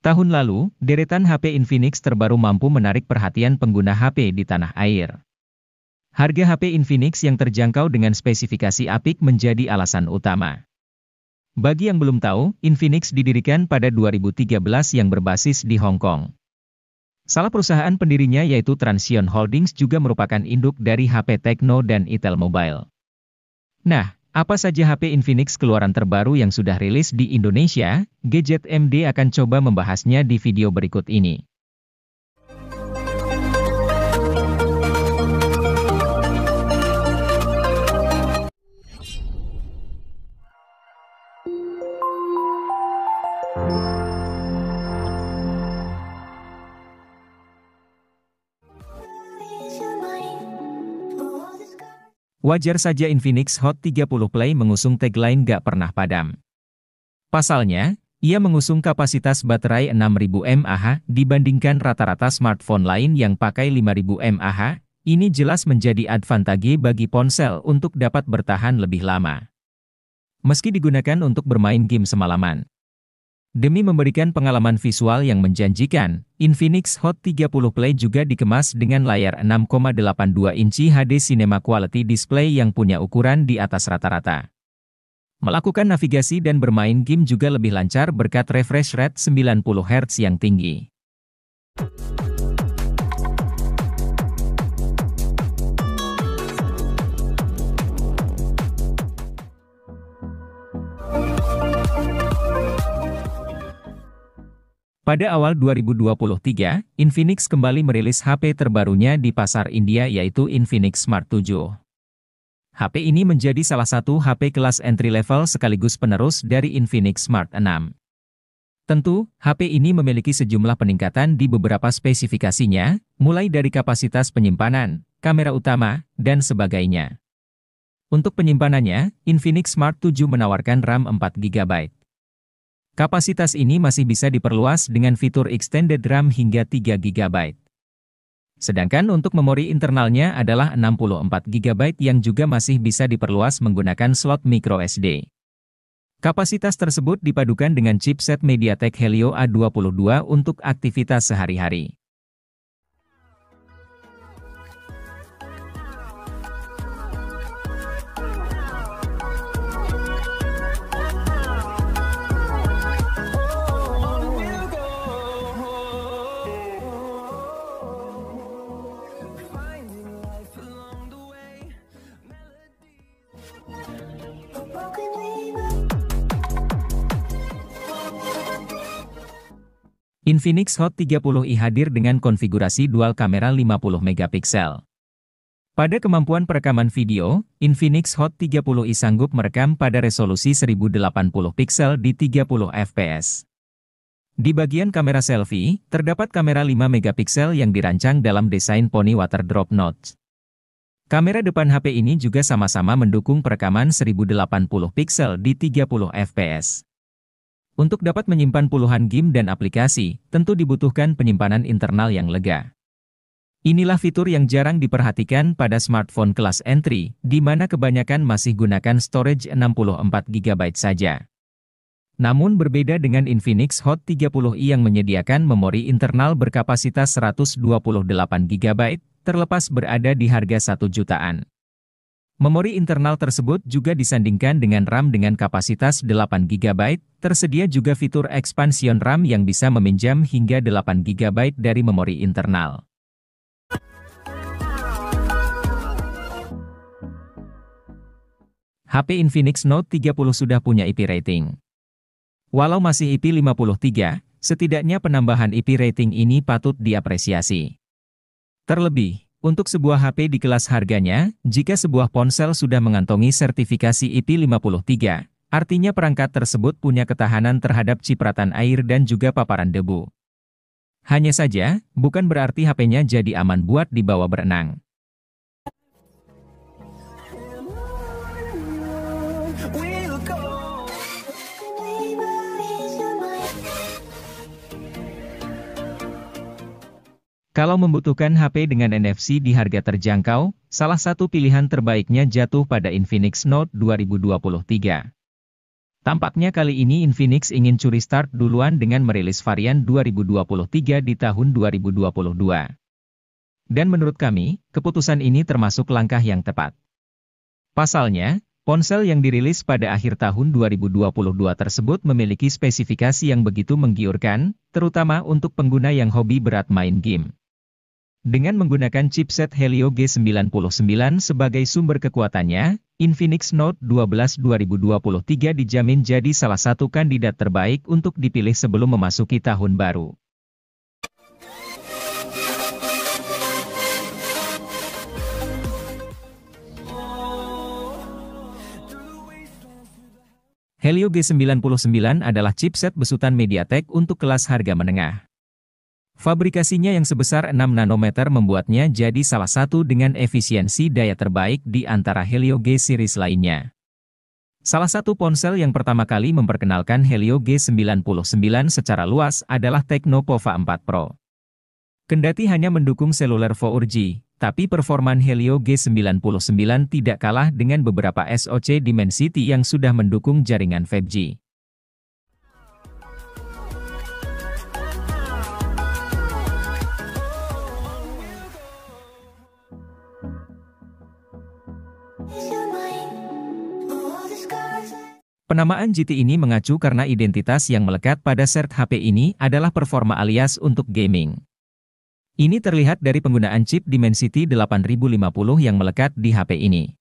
Tahun lalu, deretan HP Infinix terbaru mampu menarik perhatian pengguna HP di tanah air. Harga HP Infinix yang terjangkau dengan spesifikasi apik menjadi alasan utama. Bagi yang belum tahu, Infinix didirikan pada 2013 yang berbasis di Hong Kong. Salah perusahaan pendirinya yaitu Transsion Holdings juga merupakan induk dari HP Tecno dan Itel Mobile. Nah, apa saja HP Infinix keluaran terbaru yang sudah rilis di Indonesia? Gadget MD akan coba membahasnya di video berikut ini. Wajar saja Infinix Hot 30 Play mengusung tagline "Gak pernah padam". Pasalnya, ia mengusung kapasitas baterai 6000 mAh dibandingkan rata-rata smartphone lain yang pakai 5000 mAh. Ini jelas menjadi advantage bagi ponsel untuk dapat bertahan lebih lama. Meski digunakan untuk bermain game semalaman. Demi memberikan pengalaman visual yang menjanjikan, Infinix Hot 30 Play juga dikemas dengan layar 6,82 inci HD Cinema Quality Display yang punya ukuran di atas rata-rata. Melakukan navigasi dan bermain game juga lebih lancar berkat refresh rate 90 Hz yang tinggi. Pada awal 2023, Infinix kembali merilis HP terbarunya di pasar India yaitu Infinix Smart 7. HP ini menjadi salah satu HP kelas entry level sekaligus penerus dari Infinix Smart 6. Tentu, HP ini memiliki sejumlah peningkatan di beberapa spesifikasinya, mulai dari kapasitas penyimpanan, kamera utama, dan sebagainya. Untuk penyimpanannya, Infinix Smart 7 menawarkan RAM 4GB. Kapasitas ini masih bisa diperluas dengan fitur extended RAM hingga 3GB. Sedangkan untuk memori internalnya adalah 64GB yang juga masih bisa diperluas menggunakan slot microSD. Kapasitas tersebut dipadukan dengan chipset MediaTek Helio A22 untuk aktivitas sehari-hari. Infinix Hot 30i hadir dengan konfigurasi dual kamera 50MP. Pada kemampuan perekaman video, Infinix Hot 30i sanggup merekam pada resolusi 1080 pixel di 30 fps. Di bagian kamera selfie, terdapat kamera 5MP yang dirancang dalam desain poni water drop notch. Kamera depan HP ini juga sama-sama mendukung perekaman 1080 pixel di 30 fps. Untuk dapat menyimpan puluhan game dan aplikasi, tentu dibutuhkan penyimpanan internal yang lega. Inilah fitur yang jarang diperhatikan pada smartphone kelas entry, di mana kebanyakan masih gunakan storage 64GB saja. Namun berbeda dengan Infinix Hot 30i yang menyediakan memori internal berkapasitas 128GB, terlepas berada di harga 1 jutaan. Memori internal tersebut juga disandingkan dengan RAM dengan kapasitas 8GB, tersedia juga fitur expansion RAM yang bisa meminjam hingga 8GB dari memori internal. HP Infinix Note 30 sudah punya IP rating. Walau masih IP 53, setidaknya penambahan IP rating ini patut diapresiasi. Terlebih, untuk sebuah HP di kelas harganya, jika sebuah ponsel sudah mengantongi sertifikasi IP 53, artinya perangkat tersebut punya ketahanan terhadap cipratan air dan juga paparan debu. Hanya saja, bukan berarti HP-nya jadi aman buat dibawa berenang. Kalau membutuhkan HP dengan NFC di harga terjangkau, salah satu pilihan terbaiknya jatuh pada Infinix Note 2023. Tampaknya kali ini Infinix ingin curi start duluan dengan merilis varian 2023 di tahun 2022. Dan menurut kami, keputusan ini termasuk langkah yang tepat. Pasalnya, ponsel yang dirilis pada akhir tahun 2022 tersebut memiliki spesifikasi yang begitu menggiurkan, terutama untuk pengguna yang hobi berat main game. Dengan menggunakan chipset Helio G99 sebagai sumber kekuatannya, Infinix Note 12 2023 dijamin jadi salah satu kandidat terbaik untuk dipilih sebelum memasuki tahun baru. Helio G99 adalah chipset besutan MediaTek untuk kelas harga menengah. Fabrikasinya yang sebesar 6 nanometer membuatnya jadi salah satu dengan efisiensi daya terbaik di antara Helio G series lainnya. Salah satu ponsel yang pertama kali memperkenalkan Helio G99 secara luas adalah Tecno Pova 4 Pro. Kendati hanya mendukung seluler 4G, tapi performan Helio G99 tidak kalah dengan beberapa SoC Dimensity yang sudah mendukung jaringan 5G. Penamaan GT ini mengacu karena identitas yang melekat pada sert HP ini adalah performa alias untuk gaming. Ini terlihat dari penggunaan chip Dimensity 8050 yang melekat di HP ini.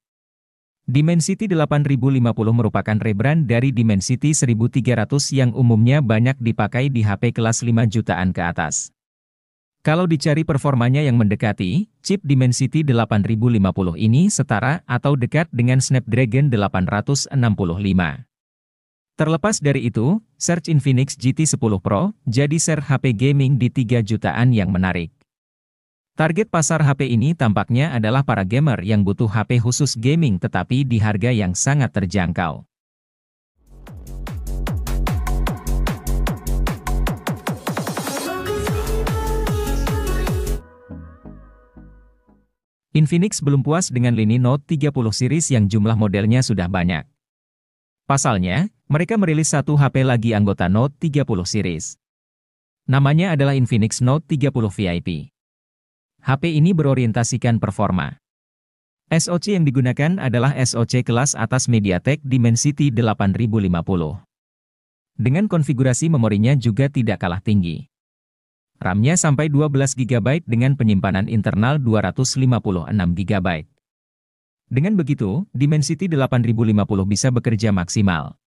Dimensity 8050 merupakan rebrand dari Dimensity 1300 yang umumnya banyak dipakai di HP kelas 5 jutaan ke atas. Kalau dicari performanya yang mendekati, chip Dimensity 8050 ini setara atau dekat dengan Snapdragon 865. Terlepas dari itu, search Infinix GT10 Pro jadi share HP gaming di 3 jutaan yang menarik. Target pasar HP ini tampaknya adalah para gamer yang butuh HP khusus gaming tetapi di harga yang sangat terjangkau. Infinix belum puas dengan lini Note 30 series yang jumlah modelnya sudah banyak. Pasalnya, mereka merilis satu HP lagi anggota Note 30 series. Namanya adalah Infinix Note 30 VIP. HP ini berorientasikan performa. SoC yang digunakan adalah SoC kelas atas MediaTek Dimensity 8050. Dengan konfigurasi memorinya juga tidak kalah tinggi. RAM-nya sampai 12 GB dengan penyimpanan internal 256 GB. Dengan begitu, Dimensity 8050 bisa bekerja maksimal.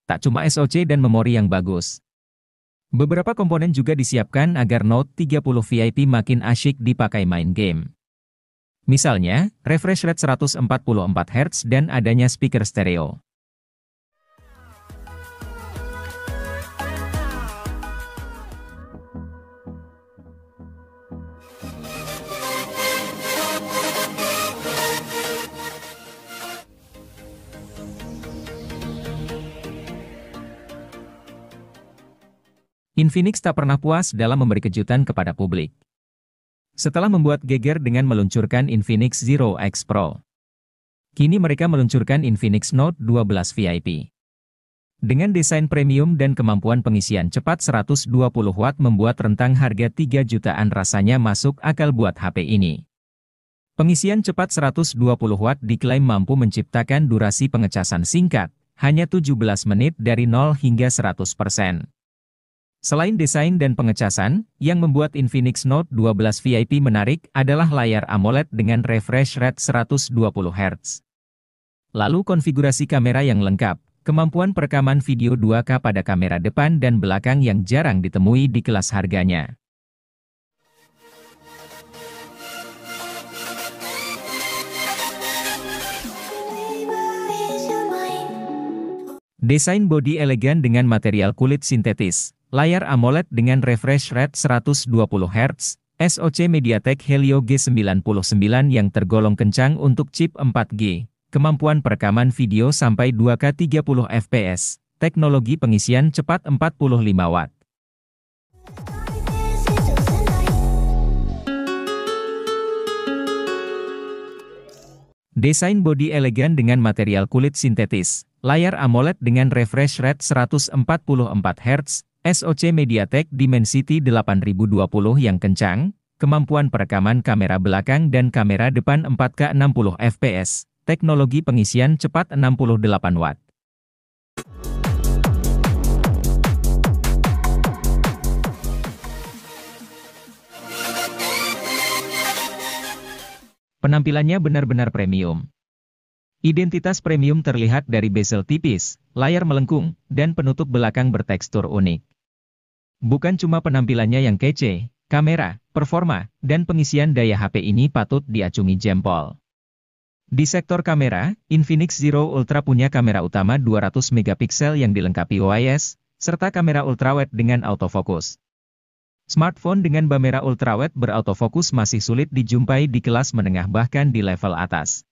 Tak cuma SoC dan memori yang bagus. Beberapa komponen juga disiapkan agar Note 30 VIP makin asyik dipakai main game. Misalnya, refresh rate 144 Hz dan adanya speaker stereo. Infinix tak pernah puas dalam memberi kejutan kepada publik. Setelah membuat geger dengan meluncurkan Infinix Zero X Pro, kini mereka meluncurkan Infinix Note 12 VIP. Dengan desain premium dan kemampuan pengisian cepat 120 Watt membuat rentang harga 3 jutaan rasanya masuk akal buat HP ini. Pengisian cepat 120 Watt diklaim mampu menciptakan durasi pengecasan singkat, hanya 17 menit dari 0 hingga 100%. Selain desain dan pengecasan, yang membuat Infinix Note 12 VIP menarik adalah layar AMOLED dengan refresh rate 120 Hz. Lalu konfigurasi kamera yang lengkap, kemampuan perekaman video 2K pada kamera depan dan belakang yang jarang ditemui di kelas harganya. Desain bodi elegan dengan material kulit sintetis. Layar AMOLED dengan refresh rate 120 Hz, SoC MediaTek Helio G99 yang tergolong kencang untuk chip 4G, kemampuan perekaman video sampai 2K 30 fps, teknologi pengisian cepat 45 Watt. Desain bodi elegan dengan material kulit sintetis, layar AMOLED dengan refresh rate 144 Hz, SoC MediaTek Dimensity 8020 yang kencang, kemampuan perekaman kamera belakang dan kamera depan 4K 60 fps, teknologi pengisian cepat 68 Watt. Penampilannya benar-benar premium. Identitas premium terlihat dari bezel tipis, layar melengkung, dan penutup belakang bertekstur unik. Bukan cuma penampilannya yang kece, kamera, performa, dan pengisian daya HP ini patut diacungi jempol. Di sektor kamera, Infinix Zero Ultra punya kamera utama 200 megapiksel yang dilengkapi OIS, serta kamera ultrawide dengan autofocus. Smartphone dengan kamera ultrawide berautofokus masih sulit dijumpai di kelas menengah bahkan di level atas.